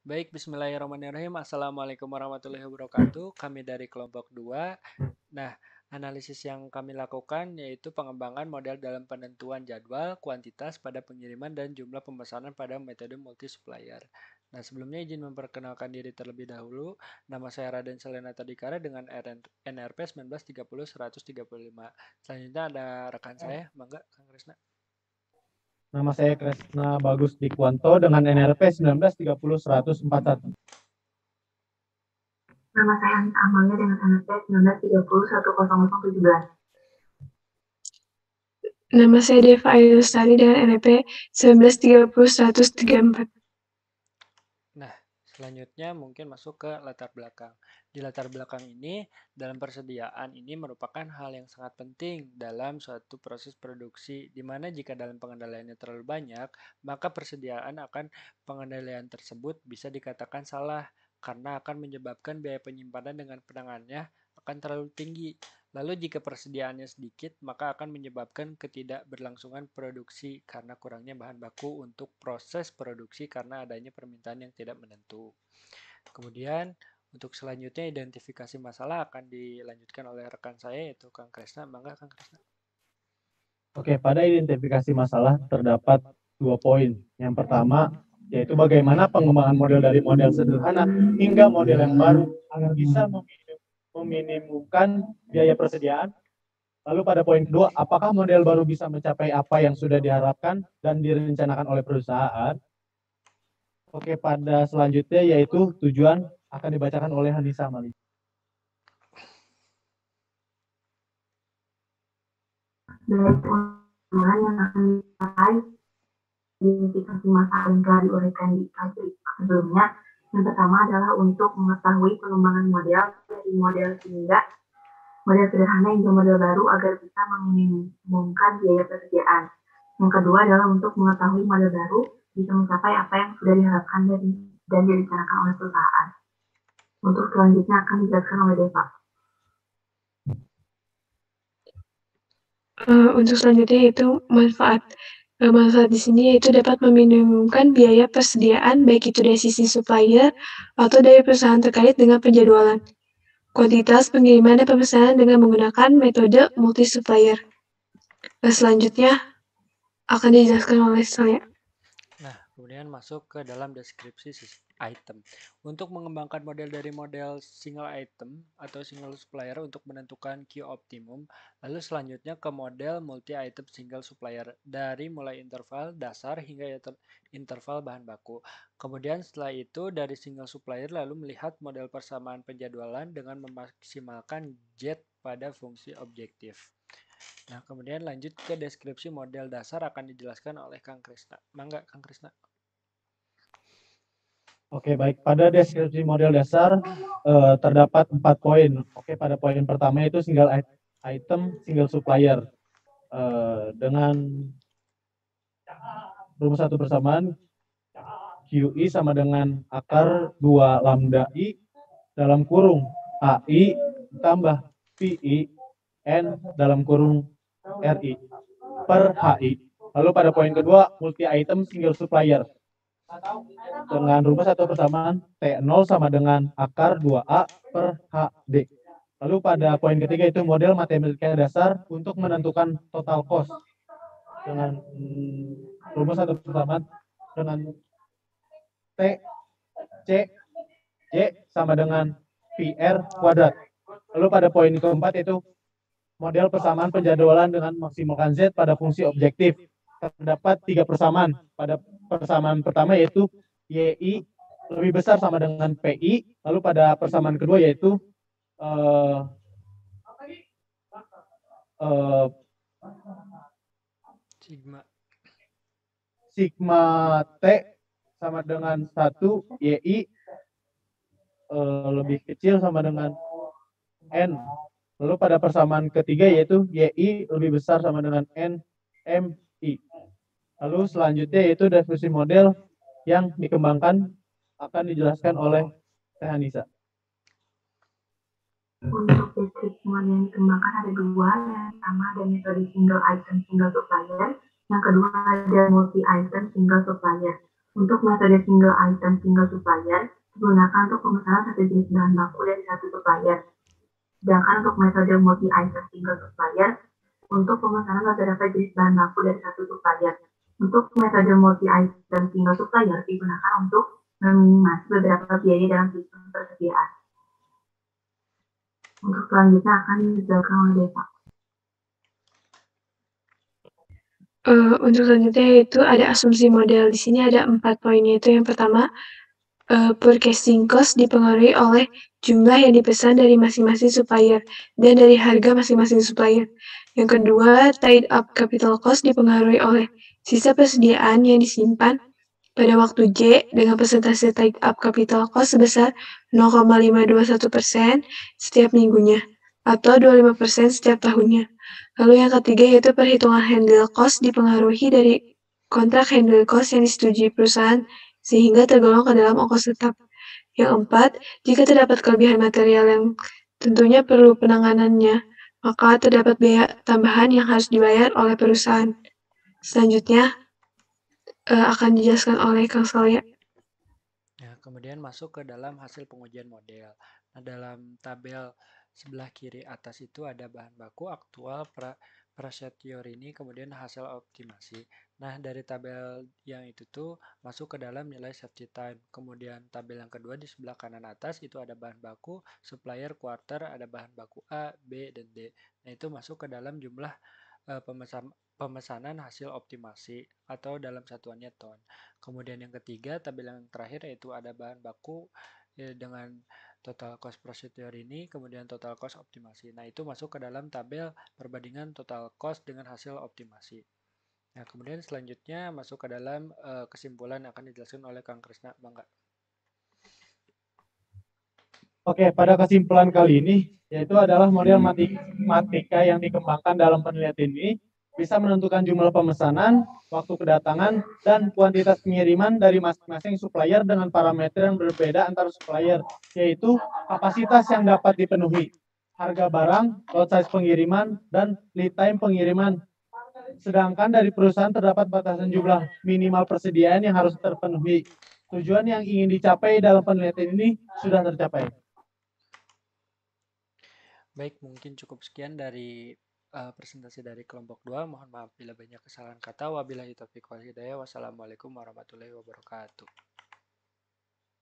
Baik, bismillahirrahmanirrahim. Assalamualaikum warahmatullahi wabarakatuh. Kami dari kelompok 2. Nah, analisis yang kami lakukan yaitu pengembangan model dalam penentuan jadwal, kuantitas pada pengiriman, dan jumlah pemesanan pada metode multi supplier. Nah, sebelumnya izin memperkenalkan diri terlebih dahulu. Nama saya Raden Selena Tadikara dengan NRP 1930-135. Selanjutnya ada rekan saya, Mangga, Kang Krisna. Nama saya Kresna Bagus Dikwanto dengan NRP 1930-141. Nama saya Anita Amalia dengan NRP 1930-10017. Nama saya Deva Ayu Lestari dengan NRP 1930-134. Nah, selanjutnya mungkin masuk ke latar belakang. Di latar belakang ini, dalam persediaan ini merupakan hal yang sangat penting dalam suatu proses produksi, di mana jika dalam pengendaliannya terlalu banyak, maka persediaan akan pengendalian tersebut bisa dikatakan salah, karena akan menyebabkan biaya penyimpanan dengan penanganannya akan terlalu tinggi. Lalu jika persediaannya sedikit, maka akan menyebabkan ketidakberlangsungan produksi karena kurangnya bahan baku untuk proses produksi karena adanya permintaan yang tidak menentu. Kemudian untuk selanjutnya identifikasi masalah akan dilanjutkan oleh rekan saya yaitu Kang Kresna. Mangga Kang Kresna. Oke, pada identifikasi masalah terdapat 2 poin. Yang pertama, yaitu bagaimana pengembangan model dari model sederhana hingga model yang baru agar bisa meminimumkan biaya persediaan. Lalu pada poin kedua, apakah model baru bisa mencapai apa yang sudah diharapkan dan direncanakan oleh perusahaan? Oke, pada selanjutnya yaitu tujuan akan dibacakan oleh Hanisa Mali. Dari pengembangan yang akan dicapai, identifikasi masalah yang telah diuraikan di slide sebelumnya. Yang pertama adalah untuk mengetahui pengembangan model dari model hingga model sederhana hingga model baru agar bisa meminimumkan biaya persediaan. Yang kedua adalah untuk mengetahui model baru bisa mencapai apa yang sudah diharapkan dan direncanakan oleh perusahaan. Untuk selanjutnya akan dijelaskan oleh Deva. Untuk selanjutnya yaitu manfaat. Manfaat di sini yaitu dapat meminimumkan biaya persediaan baik itu dari sisi supplier atau dari perusahaan terkait dengan penjadwalan, kuantitas pengiriman dan pemesanan dengan menggunakan metode multi supplier. Selanjutnya akan dijelaskan oleh saya. Nah, kemudian masuk ke dalam deskripsi item. Untuk mengembangkan model dari model single item atau single supplier untuk menentukan Q optimum, lalu selanjutnya ke model multi item single supplier dari mulai interval dasar hingga interval bahan baku. Kemudian setelah itu dari single supplier lalu melihat model persamaan penjadwalan dengan memaksimalkan jet pada fungsi objektif. Nah, kemudian lanjut ke deskripsi model dasar akan dijelaskan oleh Kang Krisna. Mangga, Kang Krisna. Oke, baik. Pada deskripsi model dasar terdapat 4 poin. Oke, pada poin pertama itu single item, single supplier. Dengan rumus satu persamaan, QI sama dengan akar 2 lambda I dalam kurung AI tambah PI N dalam kurung RI per HI. Lalu pada poin kedua, multi item single supplier. Dengan rumus satu persamaan T0 sama dengan akar 2A per HD. Lalu pada poin ketiga itu model matematika dasar untuk menentukan total cost. Dengan rumus satu persamaan dengan T, C, J sama dengan PR kuadrat. Lalu pada poin keempat itu model persamaan penjadwalan dengan maksimalkan Z pada fungsi objektif. Terdapat 3 persamaan. Pada persamaan pertama yaitu YI lebih besar sama dengan PI. Lalu pada persamaan kedua yaitu sigma T sama dengan 1 YI lebih kecil sama dengan N. Lalu pada persamaan ketiga yaitu YI lebih besar sama dengan N MI. Lalu selanjutnya yaitu definisi model yang dikembangkan akan dijelaskan oleh Teh Anissa. Untuk deskripsi model yang dikembangkan ada 2. Yang pertama ada metode single item single supplier. Yang kedua ada multi item single supplier. Untuk metode single item, single supplier digunakan untuk pemesanan satu jenis bahan baku dari satu supplier. Sedangkan untuk metode multi item, single supplier untuk pemesanan beberapa jenis bahan baku dari satu supplier. Untuk metode multi item, single supplier digunakan untuk meminimasi beberapa biaya dalam sistem persediaan. Untuk selanjutnya akan dijelaskan oleh Desa. Untuk selanjutnya yaitu ada asumsi model. Di sini ada 4 poin, yaitu yang pertama, purchasing cost dipengaruhi oleh jumlah yang dipesan dari masing-masing supplier dan dari harga masing-masing supplier. Yang kedua, tied up capital cost dipengaruhi oleh sisa persediaan yang disimpan pada waktu J dengan persentase tied up capital cost sebesar 0,521% setiap minggunya atau 25% setiap tahunnya. Lalu yang ketiga yaitu perhitungan handle cost dipengaruhi dari kontrak handle cost yang disetujui perusahaan sehingga tergolong ke dalam ongkos tetap. Yang keempat, jika terdapat kelebihan material yang tentunya perlu penanganannya, maka terdapat biaya tambahan yang harus dibayar oleh perusahaan. Selanjutnya akan dijelaskan oleh Kang Salya. Nah, kemudian masuk ke dalam hasil pengujian model. Nah, dalam tabel sebelah kiri atas itu ada bahan baku aktual prasetyo ini, kemudian hasil optimasi. Nah, dari tabel yang itu tuh masuk ke dalam nilai safety time. Kemudian tabel yang kedua di sebelah kanan atas itu ada bahan baku, supplier, quarter, ada bahan baku A, B, dan D. Nah, itu masuk ke dalam jumlah pemesanan hasil optimasi atau dalam satuannya ton. Kemudian yang ketiga, tabel yang terakhir yaitu ada bahan baku dengan total cost procedure ini, kemudian total cost optimasi. Nah, itu masuk ke dalam tabel perbandingan total cost dengan hasil optimasi. Nah, kemudian selanjutnya masuk ke dalam kesimpulan yang akan dijelaskan oleh Kang Krisna. Bangga. Oke, pada kesimpulan kali ini, yaitu adalah model matematika yang dikembangkan dalam penelitian ini bisa menentukan jumlah pemesanan, waktu kedatangan, dan kuantitas pengiriman dari masing-masing supplier dengan parameter yang berbeda antar supplier, yaitu kapasitas yang dapat dipenuhi, harga barang, lot size pengiriman, dan lead time pengiriman. Sedangkan dari perusahaan terdapat batasan jumlah minimal persediaan yang harus terpenuhi. Tujuan yang ingin dicapai dalam penelitian ini sudah tercapai. Baik, mungkin cukup sekian dari presentasi dari kelompok 2. Mohon maaf bila banyak kesalahan kata. Wabillahi taufiq wal hidayah. Wassalamualaikum warahmatullahi wabarakatuh.